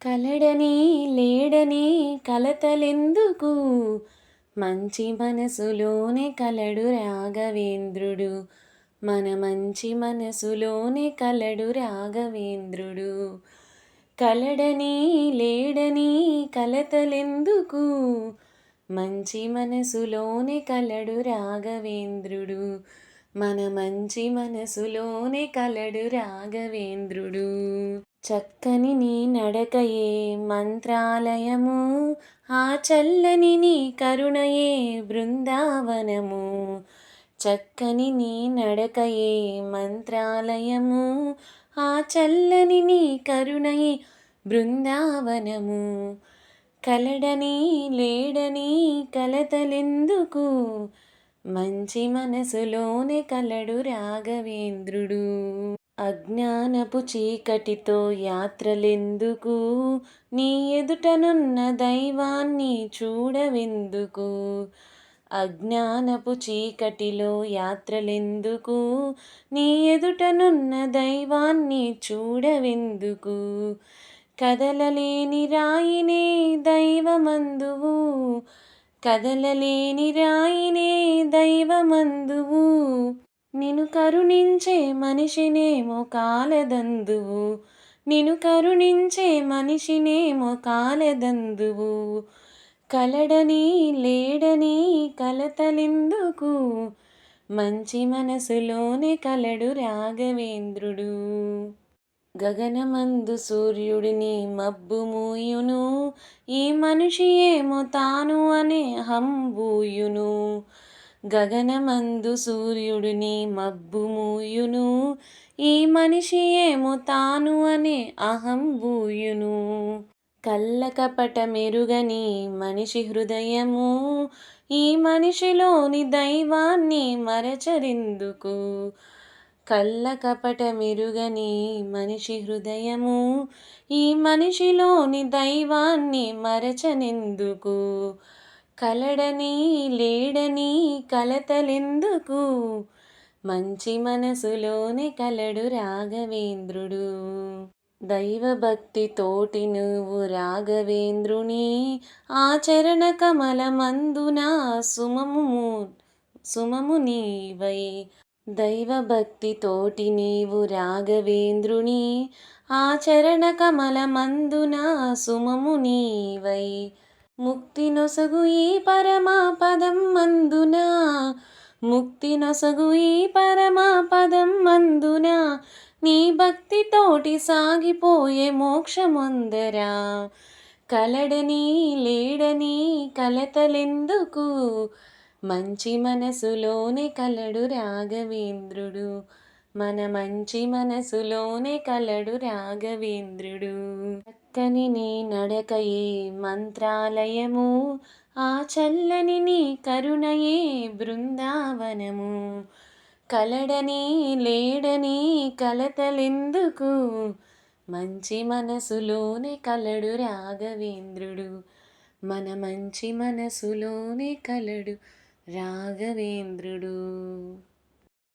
కలడని లేడని కలతలెందుకు మంచి మనసులోనే కలడు రాఘవేంద్రుడు. మన మంచి మనసులోనే కలడు రాఘవేంద్రుడు. కలడని లేడని కలతలెందుకు మంచి మనసులోనే కలడు రాఘవేంద్రుడు. మన మంచి మనసులోనే కలడు రాఘవేంద్రుడు. చక్కని నీ నడకయే మంత్రాలయము, ఆ చల్లని నీ కరుణయే బృందావనము. చక్కని నీ నడకయే మంత్రాలయము, ఆ చల్లని నీ కరుణయే బృందావనము. కలడని లేడని కలతలెందుకు మంచి మనసులోనే కలడు రాఘవేంద్రుడు. అజ్ఞానపు చీకటితో యాత్రలెందుకు, నీ ఎదుటనున్న దైవాన్ని చూడవెందుకు. అజ్ఞానపు చీకటిలో యాత్రలెందుకు, నీ ఎదుటనున్న దైవాన్ని చూడవెందుకు. కదలలేని రాయినే దైవమందువు, కదలలేని రాయినే దైవమందువు. నిన్ను కరుణించే మనిషినేమో కాలదందువు, నిన్ను కరుణించే మనిషినేమో కాలదందువు. కలడని లేడని కలతలెందుకు మంచి మనసులోనే కలడు రాఘవేంద్రుడు. గగనమందు సూర్యుడిని మబ్బు మూయును, ఈ మనిషి ఏమో తాను అనే హంబూయును. గగనమందు సూర్యుడిని మబ్బు మూయును, ఈ మనిషి ఏమో తాను అనే అహంబూయును. కల్లకపట మెరుగని మనిషి హృదయము, ఈ మనిషిలోని దైవాన్ని మరచరెందుకు. కల్లకపట మెరుగని మనిషి హృదయము, ఈ మనిషిలోని దైవాన్ని మరచనెందుకు. కలడని లేడని కలతలెందుకు మంచి మనసులోనే కలడు రాఘవేంద్రుడు. దైవభక్తి తోటి నువ్వు రాఘవేంద్రుని ఆచరణ కమలమందున సుమము నీవై. దైవభక్తి తోటి నీవు రాఘవేంద్రుని ఆచరణ కమలమందున సుమము నీవై. ముక్తి నొసగు ఈ పరమాపదం మందున, ముక్తి నొసగు ఈ పరమాపదం మందున, నీ భక్తితోటి సాగిపోయే మోక్షమొందరా. కలడని లేడని కలతలెందుకు మంచి మనసులోనే కలడు రాఘవేంద్రుడు. మన మంచి మనసులోనే కలడు రాఘవేంద్రుడు. చక్కని నీ నడకయే మంత్రాలయము, ఆ చల్లని నీ కరుణయే బృందావనము. కలడని లేడని కలతలెందుకు మంచి మనసులోనే కలడు రాఘవేంద్రుడు. మన మంచి మనసులోనే కలడు రాఘవేంద్రుడు.